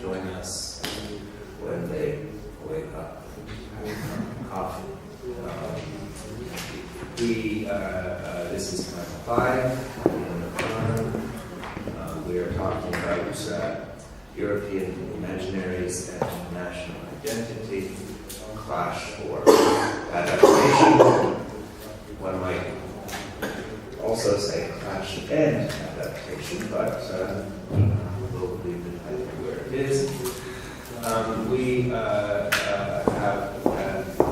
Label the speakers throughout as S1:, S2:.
S1: join us when they wake up. Coffee. This is time 5 in the program. We are talking about European imaginaries and national identity, clash or adaptation. One might also say clash and adaptation, but we'll leave it where it is. We have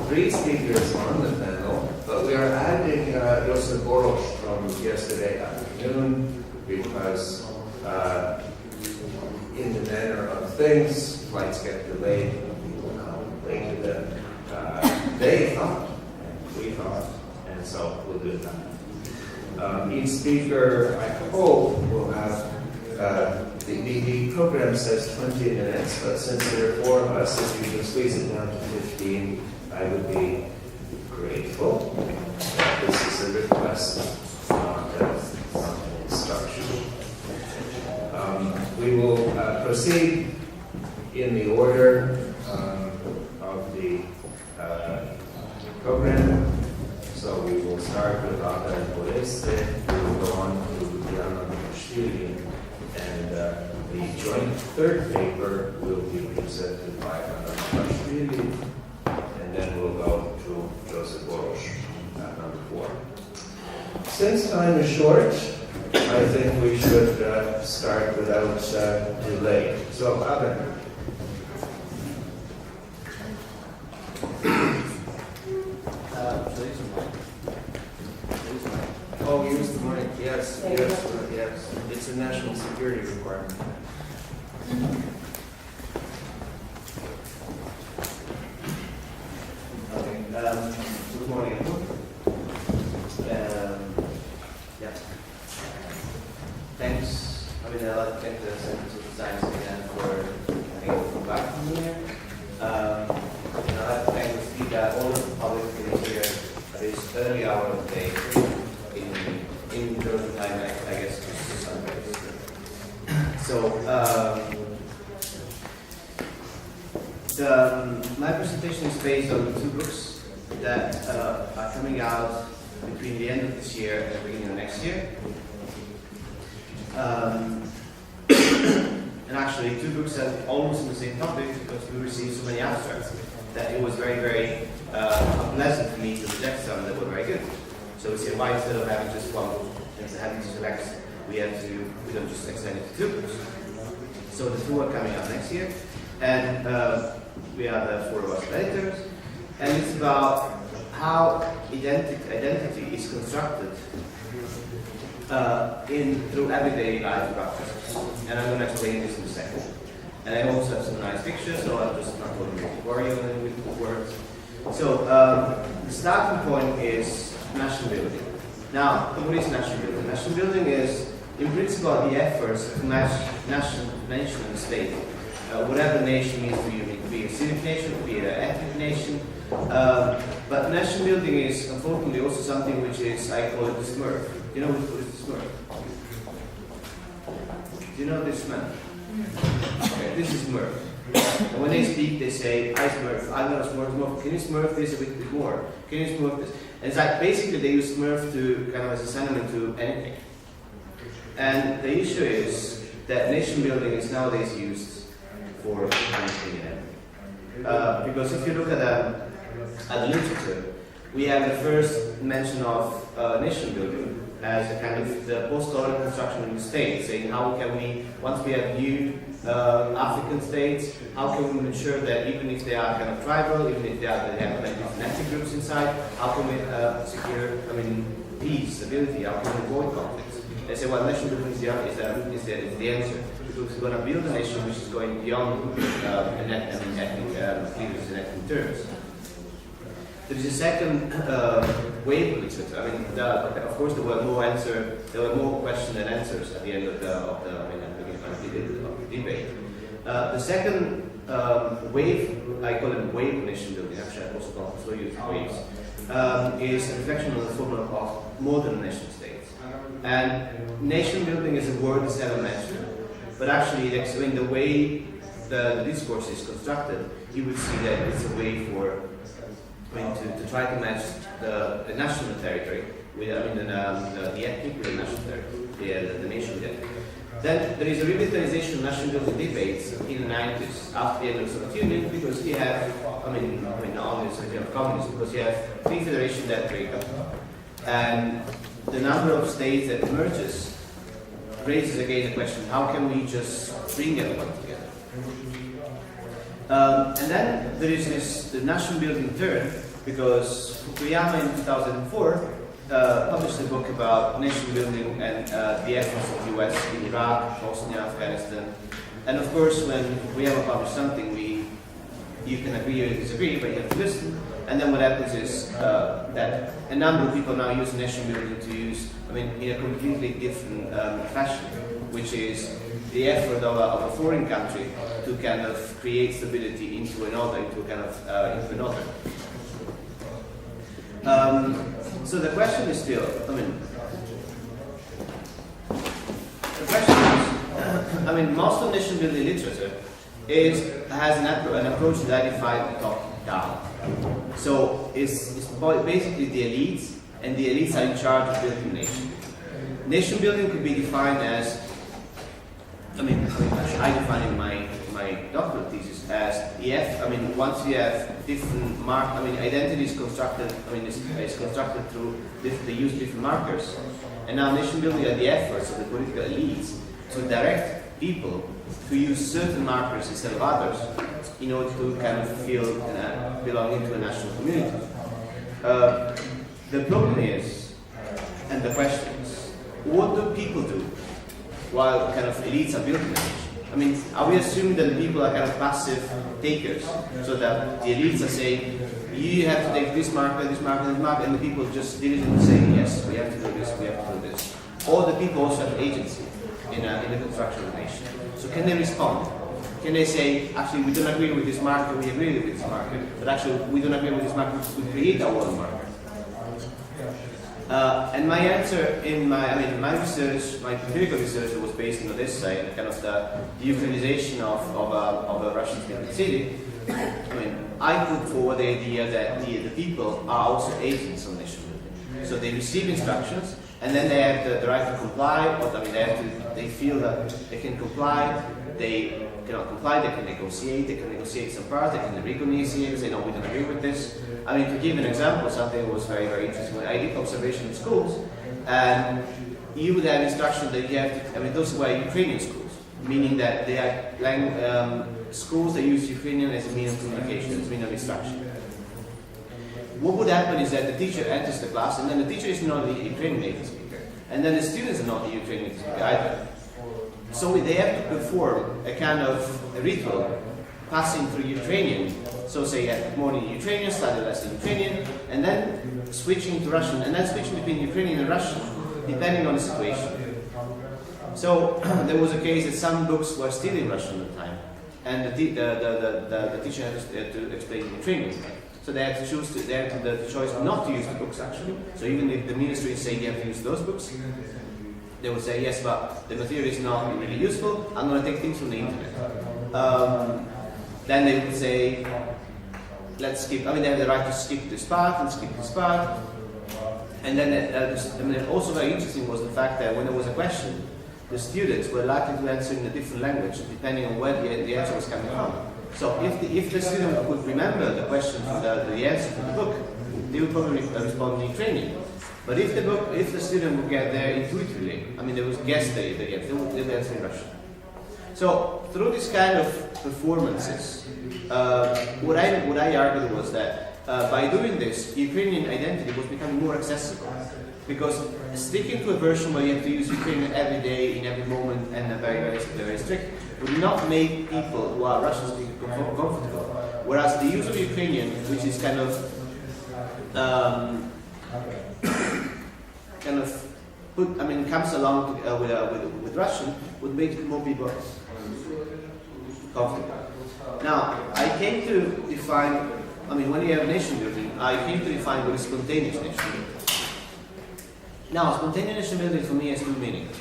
S1: 3 speakers on the panel, but we are adding Josef Boros from yesterday afternoon because in the manner of things, flights get delayed, people come later than they thought, and we thought, and so we'll do that. Each speaker, I hope, will have, the program says 20 minutes, but since there are 4 of us, if you can squeeze it down to 15, I would be grateful. This is a request, not an instruction. We will proceed in the order of the program. So we will start with აბელ and poleze. We will go on to Jan and the joint third paper will be presented by Jan, and then we'll go to Josef Boros at number 4. Since time is short, I think we should start without delay. So, აბელ. Oh, use the mic. Yes. It's a national security requirement. Okay. Good morning, everyone. Thanks. I'd like to thank the Center for Science again for having us come back from here. I'd like to thank the speaker, all of the public here at this early hour of the day in Georgia time, I guess. So, my presentation is based on 2 books that are coming out between the end of this year and the beginning of next year. And actually 2 books have almost on the same topic because we received so many abstracts that it was very, very unpleasant for me to reject some that were very good. So we said, why instead of having just 1 book, instead of having to select, we don't just extend it to 2 books. So the 2 are coming out next year, and we are the 4 of us editors, and it's about how identity is constructed through everyday life practices. And I'm going to explain this in a second. And I also have some nice pictures, so I'm just not going to worry on it with words. So the starting point is nation building. Now, what is nation building? Nation building is, in principle, the efforts to match nation and state. Whatever nation means to you, it could be a civic nation, it could be an ethnic nation. But nation building is, unfortunately, also something which is, I call it the Smurf. Do you know what is the Smurf? Do you know this man? Okay, this is Smurf. And when they speak, they say, I Smurf, I'm not a Smurf. Can you Smurf this a bit more? Can you Smurf this? And it's like, basically, they use Smurf to kind of as a synonym to anything. And the issue is that nation building is nowadays used for anything and everything. Because if you look at the literature, we have the first mention of nation building as a kind of the post-colonial construction in the state, saying how can we, once we have new African states, how can we ensure that even if they are kind of tribal, even if they have different ethnic groups inside, how can we secure, peace, stability, how can we avoid conflicts? They say, well, nation building is the answer. Because we're going to build a nation which is going beyond ethnic cleavage and ethnic terms. There is a second wave of literature. Of course, there were more questions than answers at the end of the debate. The second wave, I call it wave of nation building. Actually, I also use waves. Is a reflection on the formula of modern nation states. And nation building is a word that's never mentioned, but actually, the way the discourse is constructed, you would see that it's a way for, to try to match the national territory with, the ethnic with the national territory, the nation with it. Then there is a revitalization of national building debates in the 90s after the end of the Soviet Union, because you have, not only the Soviet Union of communism, because you have three federations that break up, and the number of states that emerges raises again the question: how can we just bring everyone together? And then there is the national building turn, because Fukuyama in 2004 published a book about nation building and the efforts of the US in Iraq, Bosnia, Afghanistan. And of course, when Fukuyama published something, you can agree or disagree, but you have to listen. And then what happens is that a number of people now use nation building to use, in a completely different fashion, which is the effort of a foreign country to kind of create stability into another. So the question is still, most of nation building literature has an approach that I define top down. So it's basically the elites, and the elites are in charge of building the nation. Nation building could be defined as, I define in my doctoral thesis as once you have different identity is constructed, is constructed through they use different markers, and now nation building are the efforts of the political elites to direct people to use certain markers instead of others in order to kind of feel belonging to a national community. The problem is, and the question is, what do people do while kind of elites are building the nation? Are we assuming that the people are kind of passive takers, so that the elites are saying, you have to take this marker, this marker, this marker, and the people just diligently say, yes, we have to do this, we have to do this. Or the people also have agency in the construction of the nation. So can they respond? Can they say, actually, we don't agree with this marker, we agree with this marker, but actually, we don't agree with this marker, we create our own marker? And my answer in my research, my empirical research was based on this side, kind of the Ukrainization of a Russian-speaking city. I put forward the idea that the people are also agents of nation building. So they receive instructions, and then they have the right to comply, or they feel that they can comply. They cannot comply, they can negotiate some parts, they can renegotiate, say, no, we don't agree with this. To give an example, something that was very, very interesting. When I did observation in schools, and you would have instructions that you have to, those were Ukrainian schools, meaning that they are schools that use Ukrainian as a means of communication, as a means of instruction. What would happen is that the teacher enters the class, and then the teacher is not the Ukrainian native speaker, and then the students are not the Ukrainian native speaker either. So they have to perform a kind of ritual, passing through Ukrainian. So say at morning Ukrainian, study lesson Ukrainian, and then switching to Russian, and then switching between Ukrainian and Russian, depending on the situation. So there was a case that some books were still in Russian at the time, and the teacher had to explain Ukrainian. So they had to choose. They had the choice not to use the books actually. So even if the ministry is saying you have to use those books, they would say yes, but the material is not really useful. I'm going to take things from the internet. Then they would say, let's skip. They have the right to skip this part and skip this part. And then also very interesting was the fact that when there was a question, the students were likely to answer in a different language depending on where the answer was coming from. So if the student could remember the question from the answer from the book, they would probably respond in Ukrainian. But if the student would get there intuitively, they would guess they would answer in Russian. So through this kind of performances, what I argued was that by doing this, Ukrainian identity was becoming more accessible. Because sticking to a version where you have to use Ukrainian every day, in every moment, and very, very, very strict, would not make people who are Russian speakers comfortable. Whereas the use of Ukrainian, which is kind of comes along with Russian, would make more people comfortable. Now, I came to define, when you have nation building, I came to define what is spontaneous nation building. Now, spontaneous nation building for me has two meanings.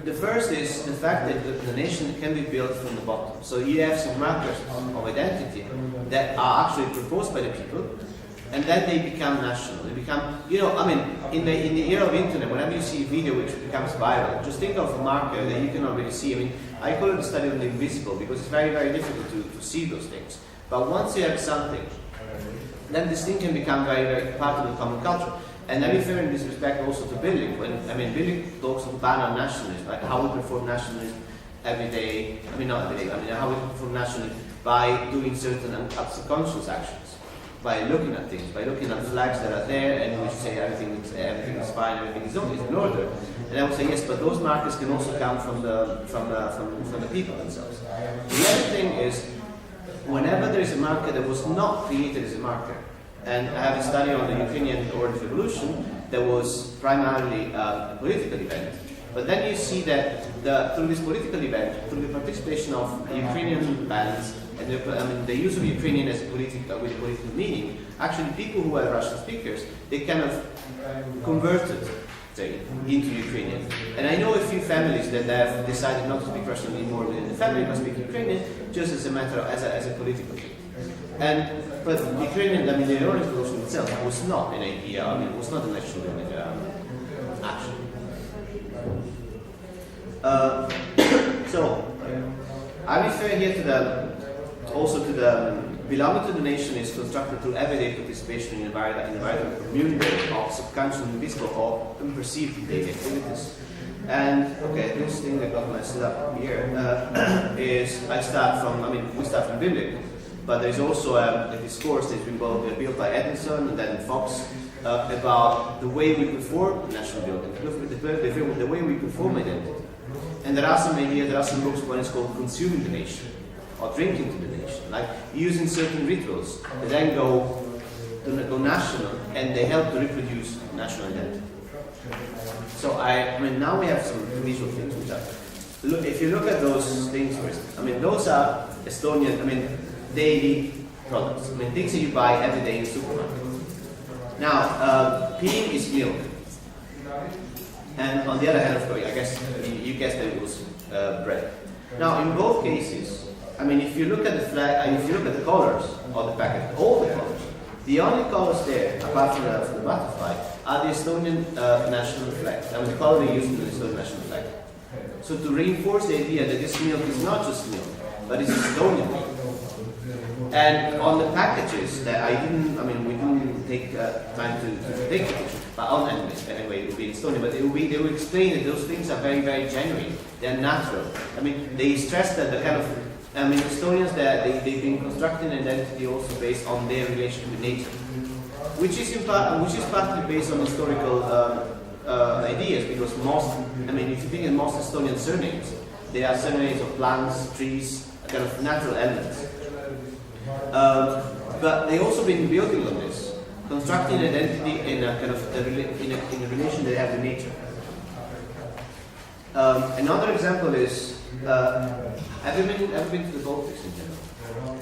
S1: The first is the fact that the nation can be built from the bottom. So you have some markers of identity that are actually proposed by the people, and then they become national. They become, you know, I mean, in the era of internet, whenever you see a video which becomes viral, just think of a marker that you cannot really see. I mean, I call it the study of the invisible because it's very, very difficult to see those things. But once you have something, then this thing can become very, very part of the common culture. And I refer in this respect also to Billing. Billing talks of banal nationalism, like how we perform nationalism every day. I mean, not every day. I mean, how we perform nationalism by doing certain subconscious actions, by looking at things, by looking at flags that are there, and we say everything is fine, everything is in order. And I would say yes, but those markers can also come from the people themselves. The other thing is, whenever there is a marker that was not created as a marker. And I have a study on the Ukrainian Orange Revolution that was primarily a political event. But then you see that through this political event, through the participation of Ukrainian bands, and the use of Ukrainian as with a political meaning, actually people who are Russian speakers, they kind of converted into Ukrainian. And I know a few families that have decided not to speak Russian anymore within the family, but speak Ukrainian, just as a matter of, as a political thing. But Ukrainian, the Orange Revolution itself was not an idea, it was not an actual action. So, I refer here also to the belonging to the nation is constructed through everyday participation in a vital community of subconscious and invisible or unperceived daily activities. And okay, this thing that got messed up here is we start from Billing. But there's also a discourse that's been built by Edison and then Fox about the way we perform national building, the way we perform identity. And there are some ideas, there are some books, one is called Consuming the Nation, or Drinking to the Nation, like using certain rituals that then go national and they help to reproduce national identity. So now we have some visual things which are, if you look at those things first, those are Estonian, daily products. Things that you buy every day in the supermarket. Now, peeing is milk. And on the other hand, of course, I guess you guessed that it was bread. Now, in both cases, if you look at the flag, if you look at the colors of the packet, all the colors, the only colors there, apart from the butterfly, are the Estonian national flag. The color they use in the Estonian national flag. So to reinforce the idea that this milk is not just milk, but it's Estonian milk. And on the packages that we didn't take time to take the picture, but anyway, it will be in Estonian, but they will explain that those things are very, very genuine. They're natural. They stress that the kind of, Estonians, they've been constructing an identity also based on their relationship with nature, which is partly based on historical ideas, because most, if you think of most Estonian surnames, they are surnames of plants, trees, kind of natural elements. But they also been building on this, constructing identity in a kind of in a relation they have with nature. Another example is have you been to the Baltics in general?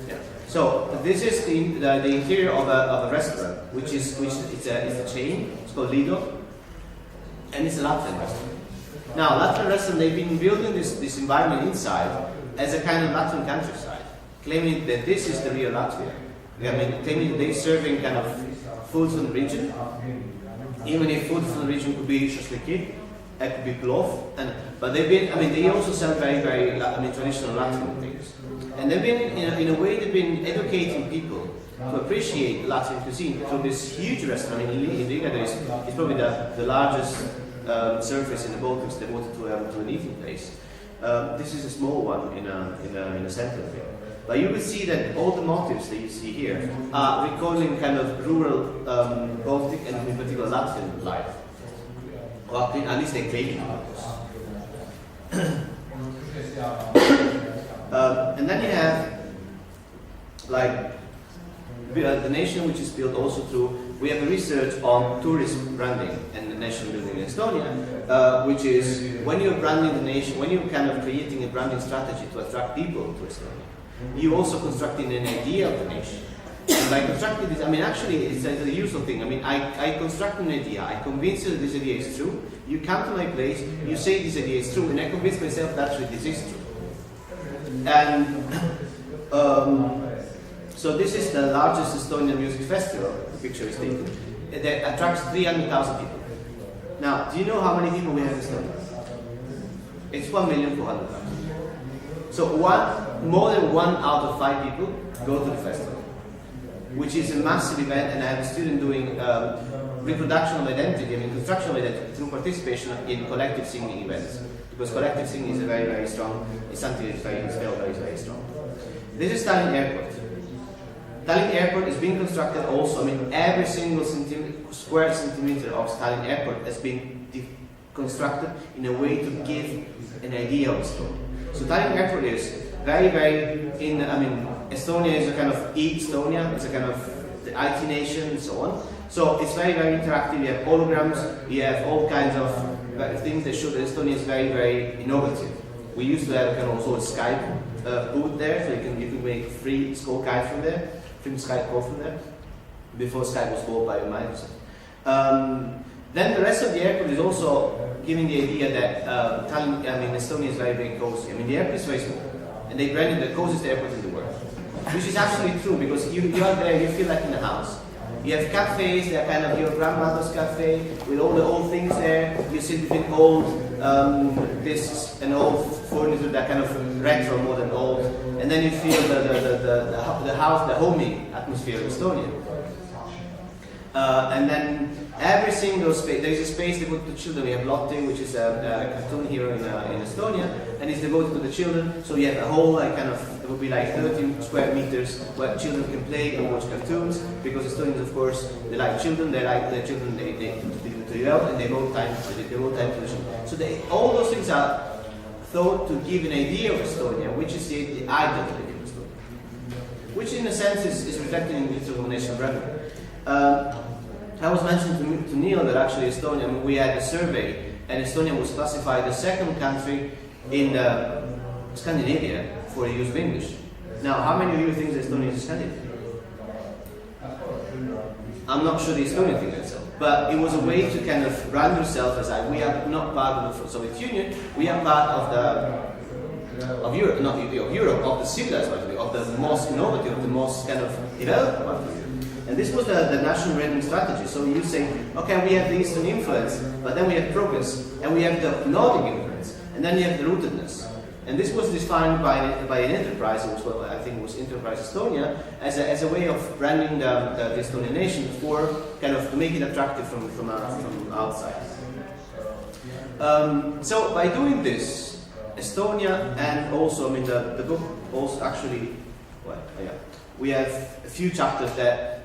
S1: Yeah. So this is the interior of a restaurant, which is a chain. It's called Lido, and it's a Latvian restaurant. Now, Latvian restaurant, they've been building this environment inside as a kind of Latvian countryside, claiming that this is the real Latvia. Claiming that they're serving kind of foods from the region, even if food from the region could be shashliki, it could be plov, but they also sell very, very traditional Latvian things. And they've been, in a way, they've been educating people to appreciate Latvian cuisine through this huge restaurant in Riga. It's probably the largest surface in the Baltics devoted to an eating place. This is a small one in a center of it. But you will see that all the motifs that you see here are recalling kind of rural Baltic and in particular Latvian life. Or at least they claim it. And then you have the nation, which is built also through, we have a research on tourism branding and the nation building in Estonia, which is when you're branding the nation, when you're kind of creating a branding strategy to attract people to Estonia, you're also constructing an idea of the nation. And by constructing this, I mean, actually, it's a useful thing. I mean, I construct an idea, I convince you that this idea is true, you come to my place, you say this idea is true, and I convince myself that actually this is true. And so this is the largest Estonian music festival, the picture is taken, that attracts 300,000 people. Now, do you know how many people we have in Estonia? It's 1,400,000. So more than 1 out of 5 people go to the festival, which is a massive event, and I have a student doing reproduction of identity, I mean construction of identity through participation in collective singing events. Because collective singing is a very, very strong, it's something that's still very, very strong. This is Tallinn Airport. Tallinn Airport is being constructed also, I mean every single square centimeter of Tallinn Airport has been constructed in a way to give an idea of Estonia. So Tallinn Airport is very, very, Estonia is a kind of e-Estonia, it's a kind of the IT nation and so on. So it's very, very interactive, you have holograms, you have all kinds of things that show that Estonia is very, very innovative. We used to have a kind of also a Skype booth there, so you can make free Skype from there, free Skype call from there, before Skype was bought by Microsoft. Then the rest of the airport is also giving the idea that Estonia is very, very cozy. I mean, the airport is very small, and they branded the coziest airport in the world, which is actually true because you are there, you feel like in a house. You have cafes, they're kind of your grandmother's cafe with all the old things there. You sit between old discs and old furniture, that kind of retro, modern, old, and then you feel the house, the homey atmosphere of Estonia. And then every single space, there is a space devoted to children. We have Lotte, which is a cartoon hero in Estonia, and it's devoted to the children. So you have a whole it would be like 13 square meters where children can play and watch cartoons, because Estonians, of course, they like children, they like their children, they develop, and they devote time to the children. So all those things are thought to give an idea of Estonia, which is the identity of Estonia, which in a sense is reflected in the national branding. I was mentioning to Neil that actually Estonia, we had a survey, and Estonia was classified the second country in Scandinavia for the use of English. Now, how many of you think that Estonia is Scandinavian? I'm not sure the Estonian think that so, but it was a way to kind of brand yourself as we are not part of the Soviet Union, we are part of Europe, not of Europe, of the civilized part of Europe, of the most innovative, of the most kind of developed part of Europe. And this was the national branding strategy. So you say, okay, we have the Eastern influence, but then we have progress, and we have the Nordic influence, and then you have the rootedness. And this was defined by an enterprise, which I think was Enterprise Estonia, as a way of branding the Estonian nation for kind of to make it attractive from outside. So by doing this, Estonia, and also the book also actually, we have a few chapters that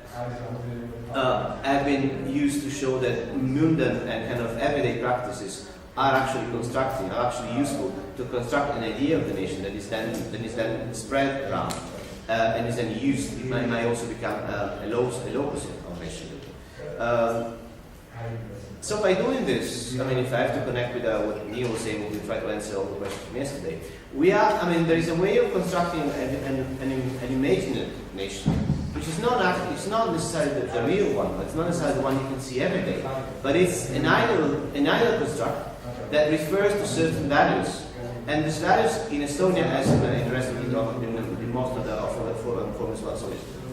S1: have been used to show that mundane and kind of everyday practices are actually useful to construct an idea of the nation that is then spread around and is then used. It might also become a locus of nation. So by doing this, if I have to connect with what Neil was saying, we try to answer all the questions from yesterday. There is a way of constructing an imagined nation, which is not necessarily the real one, but it's not necessarily the one you can see every day, but it's an ideal construct that refers to certain values. And these values in Estonia, as in the rest of the most of the former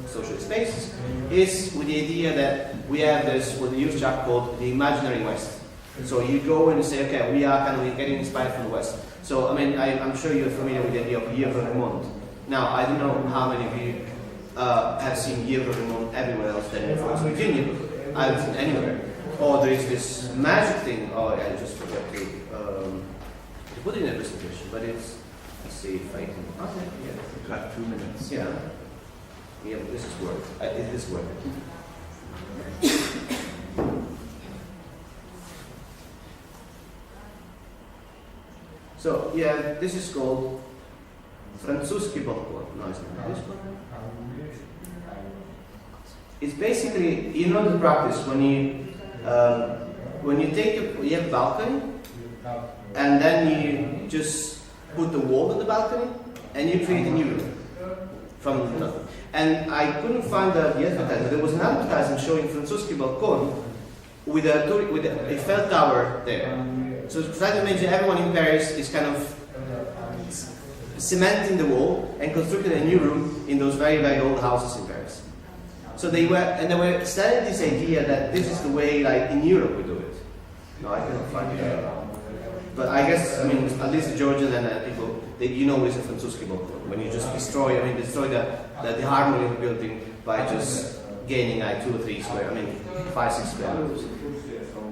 S1: social spaces, is with the idea that we have this, what the youth chap called the imaginary West. So you go and you say, okay, we are kind of getting inspired from the West. So, I'm sure you're familiar with the idea of Euromond. Now, I don't know how many of you have seen Euromond everywhere else than in Virginia. I haven't seen anywhere. Or there is this magic thing, I just forgot to put it in a presentation, but it's, let's see if I can, okay, yeah.
S2: Got 2 minutes.
S1: Yeah, this is work. It is work. So, this is called Francuski balkon. No, it's not this one. It's basically, the practice when you you have a balcony, and then you just put the wall on the balcony, and you create a new room from nothing. And I couldn't find the advertisement. There was an advertisement showing Francuski balcon with a Eiffel Tower there. So try to imagine everyone in Paris is kind of cementing the wall and constructing a new room in those very, very old houses in Paris. So they were selling this idea that this is the way, like in Europe, we do it. No, I cannot find it. But I guess, I mean, at least the Georgians and people, you know, it's a Francuski balcon. When you just destroy the harmony of the building by just gaining like 2 or 3 square, 5, 6 square meters.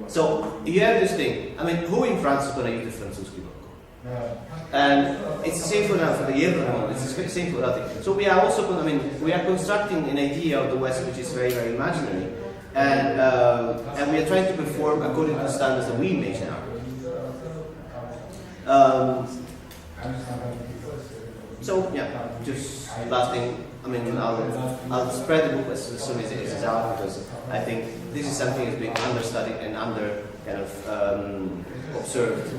S1: So you have this thing. I mean, who in France is going to use the Francuski balcon? And it's the same for now for the Euro. It's the same for nothing. So we are also, we are constructing an idea of the West which is very, very imaginary, and we are trying to perform according to the standards that we imagine are. So yeah, just last thing. I'll spread the book as soon as it is out, because I think this is something that's being understudied and under kind of observed,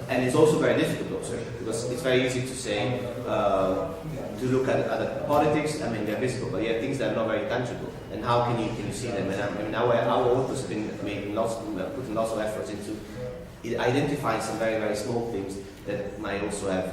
S1: and it's also very difficult to observe, because it's very easy to say to look at the politics. They're visible, but yeah, things that are not very tangible. And how can you see them? And our authors have been putting lots of efforts into identifying some very, very small things that might also have